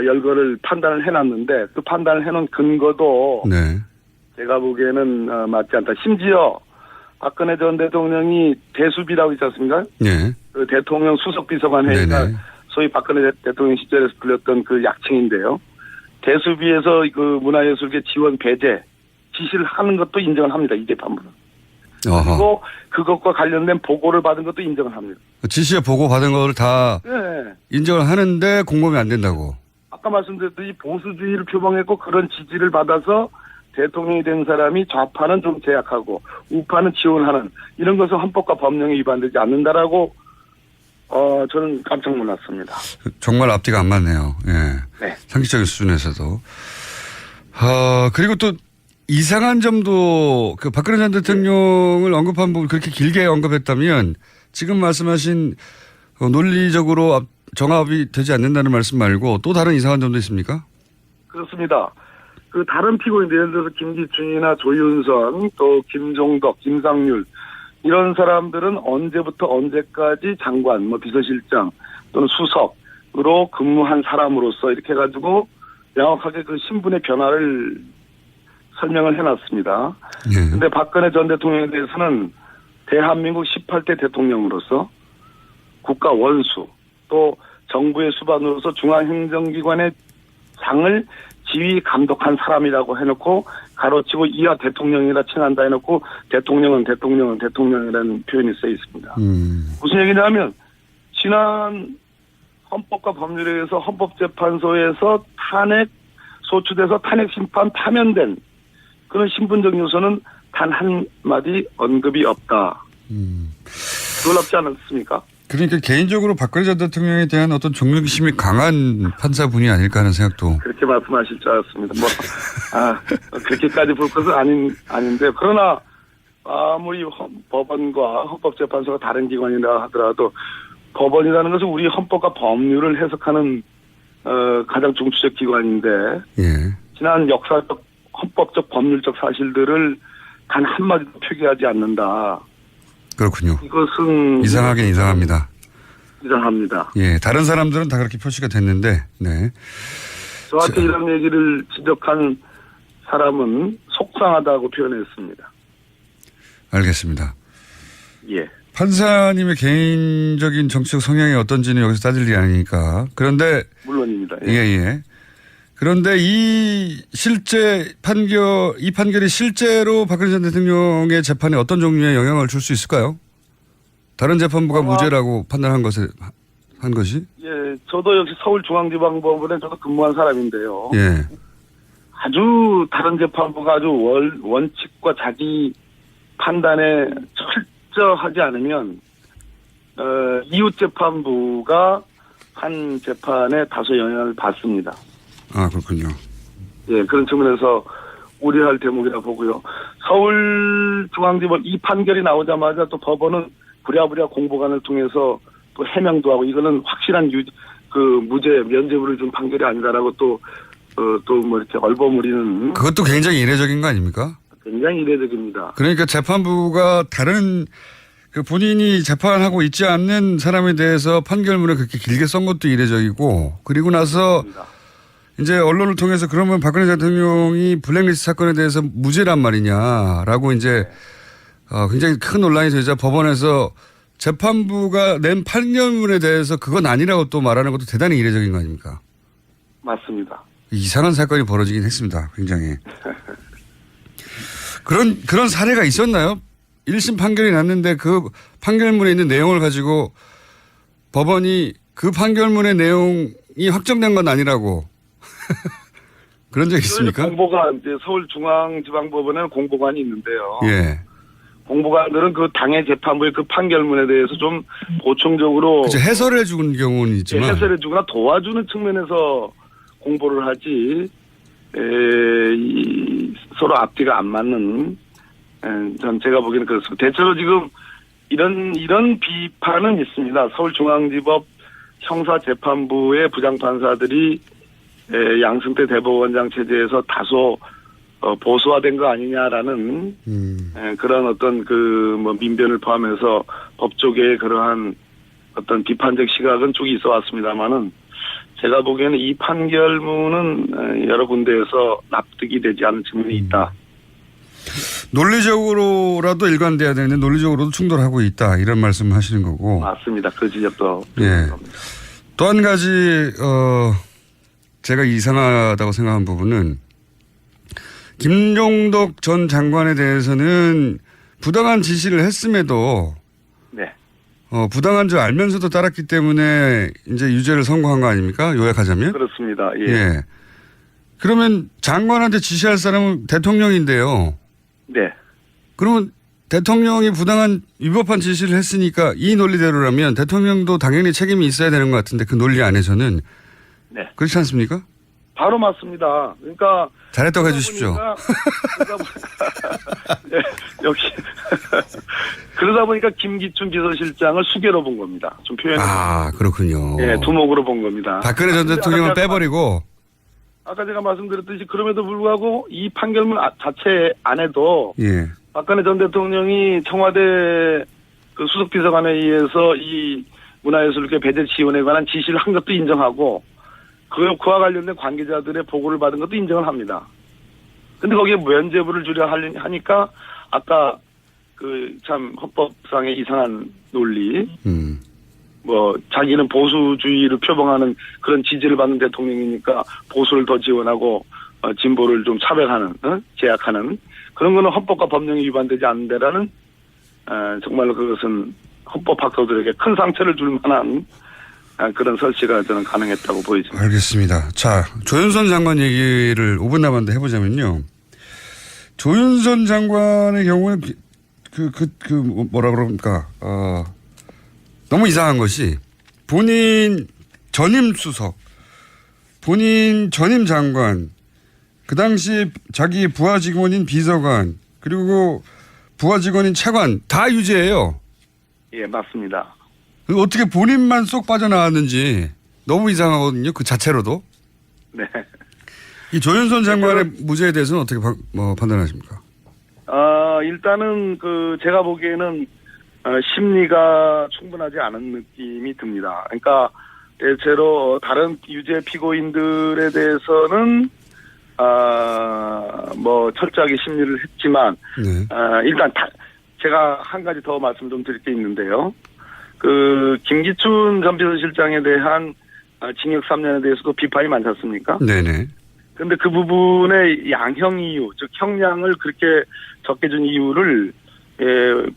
열거를 판단을 해놨는데 그 판단을 해놓은 근거도 네. 제가 보기에는 맞지 않다. 심지어 박근혜 전 대통령이 대수비라고 있지 않습니까? 네. 그 대통령 수석비서관 회의가 네네. 소위 박근혜 대통령 시절에서 불렸던 그 약칭인데요. 대수비에서 그 문화예술계 지원 배제 지시를 하는 것도 인정을 합니다. 이 재판부는. 그리고 그것과 관련된 보고를 받은 것도 인정을 합니다. 지시에 보고 받은 거를 다 네. 인정을 하는데 공범이 안 된다고. 아까 말씀드렸듯이 보수주의를 표방했고 그런 지지를 받아서 대통령이 된 사람이 좌파는 좀 제약하고 우파는 지원하는 이런 것은 헌법과 법령에 위반되지 않는다라고 저는 깜짝 놀랐습니다. 정말 앞뒤가 안 맞네요. 예. 네. 상식적인 수준에서도. 그리고 또 이상한 점도 그 박근혜 전 대통령을 언급한 부분 그렇게 길게 언급했다면 지금 말씀하신 논리적으로 정합이 되지 않는다는 말씀 말고 또 다른 이상한 점도 있습니까? 그렇습니다. 그 다른 피고인들 예를 들어서 김기춘이나 조윤선 또 김종덕, 김상률 이런 사람들은 언제부터 언제까지 장관, 뭐 비서실장 또는 수석으로 근무한 사람으로서 이렇게 해가지고 명확하게 그 신분의 변화를 설명을 해놨습니다. 그런데 박근혜 전 대통령에 대해서는 대한민국 18대 대통령으로서 국가 원수 또 정부의 수반으로서 중앙행정기관의 장을 지휘 감독한 사람이라고 해놓고 가로치고 이하 대통령이라 칭한다 해놓고 대통령이라는 표현이 써 있습니다. 무슨 얘기냐면 지난 헌법과 법률에 의해서 헌법재판소에서 소추돼서 탄핵 심판 파면된 그런 신분적 요소는 단 한마디 언급이 없다. 놀랍지 않습니까? 그러니까 개인적으로 박근혜 전 대통령에 대한 어떤 존경심이 강한 판사분이 아닐까 하는 생각도. 그렇게 말씀하실 줄 알았습니다. 그렇게까지 볼 것은 아닌데, 그러나, 아무리 법원과 헌법재판소가 다른 기관이라 하더라도, 법원이라는 것은 우리 헌법과 법률을 해석하는, 가장 중추적 기관인데, 예. 지난 역사적, 헌법적, 법률적 사실들을 단 한마디도 표기하지 않는다. 그렇군요. 이것은 이상하긴 이상합니다. 이상합니다. 예, 다른 사람들은 다 그렇게 표시가 됐는데, 네. 저한테 이런 얘기를 지적한 사람은 속상하다고 표현했습니다. 알겠습니다. 예. 판사님의 개인적인 정치적 성향이 어떤지는 여기서 따질 일이 아니니까. 그런데. 물론입니다. 예. 그런데 이 판결이 실제로 박근혜 전 대통령의 재판에 어떤 종류의 영향을 줄 수 있을까요? 다른 재판부가 무죄라고 판단한 한 것이? 예, 저도 역시 서울중앙지방법원에 저도 근무한 사람인데요. 예. 아주 다른 재판부가 아주 원칙과 자기 판단에 철저하지 않으면, 이웃 재판부가 한 재판에 다소 영향을 받습니다. 아, 그렇군요. 예, 그런 측면에서 우려할 대목이라 보고요. 서울중앙지법 이 판결이 나오자마자 또 법원은 부랴부랴 공보관을 통해서 또 해명도 하고 이거는 확실한 무죄, 면죄부를 준 판결이 아니다라고 또 뭐 이렇게 얼버무리는. 그것도 굉장히 이례적인 거 아닙니까? 굉장히 이례적입니다. 그러니까 재판부가 다른 본인이 재판하고 있지 않는 사람에 대해서 판결문을 그렇게 길게 쓴 것도 이례적이고 그리고 나서 이제 언론을 통해서 그러면 박근혜 대통령이 블랙리스트 사건에 대해서 무죄란 말이냐라고 이제 굉장히 큰 논란이 되자 법원에서 재판부가 낸 판결문에 대해서 그건 아니라고 또 말하는 것도 대단히 이례적인 거 아닙니까? 맞습니다. 이상한 사건이 벌어지긴 했습니다. 굉장히. 그런 사례가 있었나요? 1심 판결이 났는데 그 판결문에 있는 내용을 가지고 법원이 그 판결문의 내용이 확정된 건 아니라고. 그런 적 있습니까? 공보관, 서울중앙지방법원에는 공보관이 있는데요. 예. 공보관들은 그 당의 재판부의 그 판결문에 대해서 좀 보충적으로 그치, 해설해 준 경우는 있지만 해설해 주거나 도와주는 측면에서 공보를 하지 서로 앞뒤가 안 맞는 전 제가 보기에는 그렇습니다. 대체로 지금 이런 비판은 있습니다. 서울중앙지법 형사재판부의 부장판사들이 양승태 대법원장 체제에서 다소 보수화된 거 아니냐라는 그런 어떤 뭐 민변을 포함해서 법조계의 그러한 어떤 비판적 시각은 쭉 있어 왔습니다만은 제가 보기에는 이 판결문은 여러 군데에서 납득이 되지 않은 측면이 있다. 논리적으로라도 일관돼야 되는데 논리적으로도 충돌하고 있다 이런 말씀을 하시는 거고. 맞습니다. 그 지적도. 예. 또 한 가지 제가 이상하다고 생각한 부분은 김종덕 전 장관에 대해서는 부당한 지시를 했음에도 네. 부당한 줄 알면서도 따랐기 때문에 이제 유죄를 선고한 거 아닙니까? 요약하자면? 그렇습니다. 예. 예. 그러면 장관한테 지시할 사람은 대통령인데요. 네. 그러면 대통령이 부당한 위법한 지시를 했으니까 이 논리대로라면 대통령도 당연히 책임이 있어야 되는 것 같은데 그 논리 안에서는 네. 그렇지 않습니까? 바로 맞습니다. 그러니까 잘했다고 해주십시오. 네, 역시 그러다 보니까 김기춘 비서실장을 수개로 본 겁니다. 좀 표현해. 그렇군요. 네, 두목으로 본 겁니다. 박근혜 전 대통령을 빼버리고. 아까 제가 말씀드렸듯이 그럼에도 불구하고 이 판결문 자체 안에도 예. 박근혜 전 대통령이 청와대 그 수석비서관에 의해서 이 문화예술계 배제 지원에 관한 지시를 한 것도 인정하고 그와 관련된 관계자들의 보고를 받은 것도 인정을 합니다. 근데 거기에 면죄부를 주려 하니까 아까 그 참 헌법상의 이상한 논리 뭐 자기는 보수주의를 표방하는 그런 지지를 받는 대통령이니까 보수를 더 지원하고 진보를 좀 차별하는 제약하는 그런 거는 헌법과 법령이 위반되지 않는다라는 정말로 그것은 헌법학도들에게 큰 상처를 줄 만한 그런 설치가 저는 가능했다고 보이죠. 알겠습니다. 자, 조윤선 장관 얘기를 5분 남았는데 해보자면요. 조윤선 장관의 경우는 뭐라 그럽니까? 너무 이상한 것이 본인 전임 수석, 본인 전임 장관, 그 당시 자기 부하 직원인 비서관, 그리고 부하 직원인 차관 다 유죄예요. 예, 맞습니다. 어떻게 본인만 쏙 빠져나왔는지 너무 이상하거든요. 그 자체로도. 네. 이 조윤선 장관의 무죄에 대해서는 어떻게 판단하십니까? 일단은 제가 보기에는 심리가 충분하지 않은 느낌이 듭니다. 그러니까 대체로 다른 유죄 피고인들에 대해서는 뭐 철저하게 심리를 했지만 네. 일단 제가 한 가지 더 말씀 좀 드릴 게 있는데요. 그 김기춘 전 비서실장에 대한 징역 3년에 대해서도 비판이 많지 않습니까? 네네. 근데 그 부분의 양형 이유, 즉 형량을 그렇게 적게 준 이유를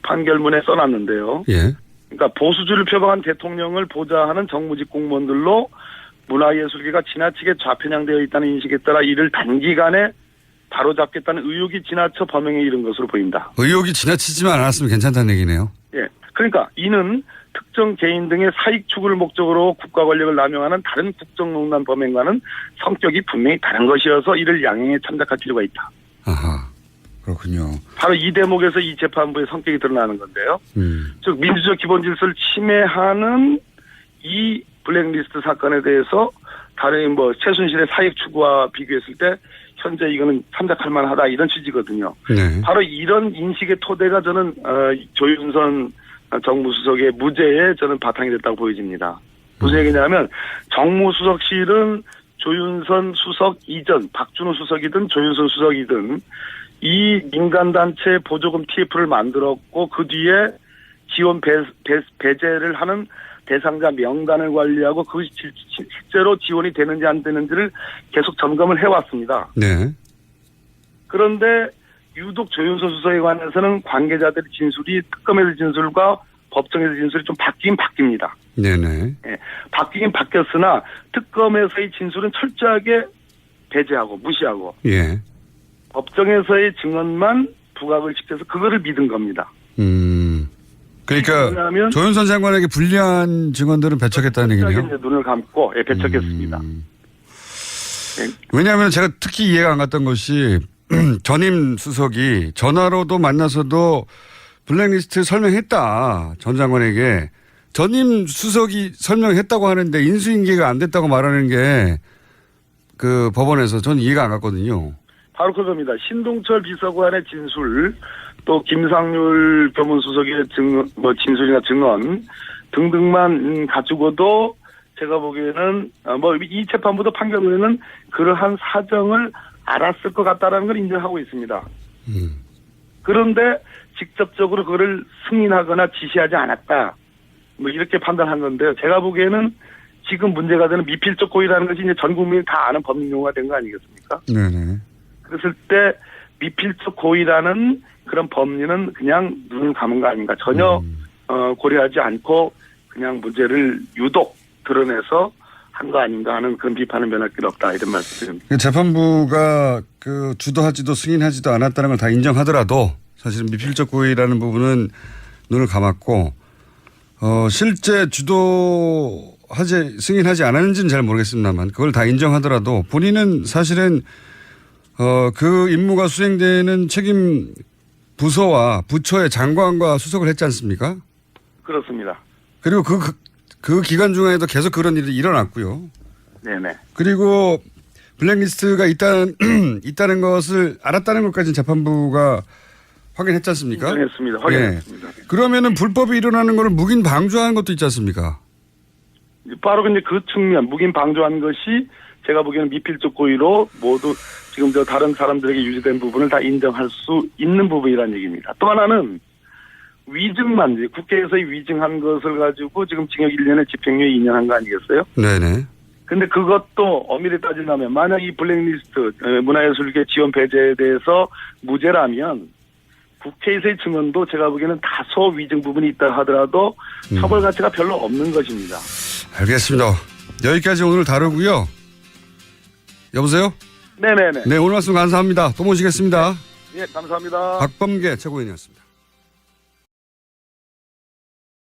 판결문에 써놨는데요. 예. 그러니까 보수주의를 표방한 대통령을 보좌하는 정무직 공무원들로 문화예술계가 지나치게 좌편향되어 있다는 인식에 따라 이를 단기간에 바로잡겠다는 의혹이 지나쳐 범행에 이른 것으로 보인다. 의혹이 지나치지만 않았으면 괜찮다는 얘기네요. 예. 그러니까 이는 특정 개인 등의 사익 추구를 목적으로 국가 권력을 남용하는 다른 국정농단 범행과는 성격이 분명히 다른 것이어서 이를 양형에 참작할 필요가 있다. 아하, 그렇군요. 바로 이 대목에서 이 재판부의 성격이 드러나는 건데요. 즉 민주적 기본 질서를 침해하는 이 블랙리스트 사건에 대해서 다른 뭐 최순실의 사익 추구와 비교했을 때 현재 이거는 참작할 만하다 이런 취지거든요. 네. 바로 이런 인식의 토대가 저는 조윤선 정무수석의 무죄에 저는 바탕이 됐다고 보여집니다. 무슨 얘기냐면 정무수석실은 조윤선 수석 이전 박준호 수석이든 조윤선 수석이든 이 민간단체 보조금 TF를 만들었고 그 뒤에 지원 배제를 하는 대상자 명단을 관리하고 그것이 실제로 지원이 되는지 안 되는지를 계속 점검을 해왔습니다. 네. 그런데 유독 조윤선 수석에 관해서는 관계자들의 진술이 특검에서 진술과 법정에서 진술이 좀 바뀌긴 바뀝니다. 네네. 예, 바뀌긴 바뀌었으나 특검에서의 진술은 철저하게 배제하고 무시하고 예. 법정에서의 증언만 부각을 시켜서 그거를 믿은 겁니다. 그러니까 왜냐하면 조윤선 장관에게 불리한 증언들은 배척했다는 얘기네요. 이제 눈을 감고 배척했습니다. 왜냐하면 제가 특히 이해가 안 갔던 것이 전임 수석이 전화로도 만나서도 블랙리스트 설명했다. 전 장관에게. 전임 수석이 설명했다고 하는데 인수인계가 안 됐다고 말하는 게 그 법원에서 전 이해가 안 갔거든요. 바로 그겁니다. 신동철 비서관의 진술, 또 김상률 교문수석의 진술이나 증언 등등만 가지고도 제가 보기에는 이 재판부도 판결 후에는 그러한 사정을 알았을 것 같다라는 걸 인정하고 있습니다. 그런데 직접적으로 그거를 승인하거나 지시하지 않았다. 이렇게 판단한 건데요. 제가 보기에는 지금 문제가 되는 미필적 고의라는 것이 이제 전 국민이 다 아는 법률 용어가 된 거 아니겠습니까? 네네. 그랬을 때 미필적 고의라는 그런 법리는 그냥 눈을 감은 거 아닌가. 전혀 고려하지 않고 그냥 문제를 유독 드러내서 한 거 아닌가 하는 그런 비판은 면할 길 없다 이런 말씀드립니다. 재판부가 그 주도하지도 승인하지도 않았다는 걸 다 인정하더라도 사실은 미필적 고의라는 부분은 눈을 감았고 실제 승인하지 않았는지는 잘 모르겠습니다만 그걸 다 인정하더라도 본인은 사실은 그 임무가 수행되는 책임 부서와 부처의 장관과 수석을 했지 않습니까? 그렇습니다. 그리고 그 기간 중에도 계속 그런 일이 일어났고요. 네네. 그리고 블랙리스트가 있다는 것을 알았다는 것까지는 재판부가 확인했지 않습니까? 확인했습니다. 확인했습니다. 네. 그러면은 불법이 일어나는 거를 묵인 방조한 것도 있지 않습니까? 바로 이제 그 측면, 묵인 방조한 것이 제가 보기에는 미필적 고의로 모두 지금 다른 사람들에게 유지된 부분을 다 인정할 수 있는 부분이라는 얘기입니다. 또 하나는 위증만, 국회에서의 위증한 것을 가지고 지금 징역 1년에 집행유예 2년 한 거 아니겠어요? 네네. 근데 그것도 엄밀히 따지려면 만약 이 블랙리스트 문화예술계 지원 배제에 대해서 무죄라면 국회에서의 증언도 제가 보기에는 다소 위증 부분이 있다 하더라도 처벌 가치가 별로 없는 것입니다. 알겠습니다. 여기까지 오늘 다루고요. 여보세요? 네네네. 네, 오늘 말씀 감사합니다. 또 모시겠습니다. 예, 감사합니다. 박범계 최고위원이었습니다.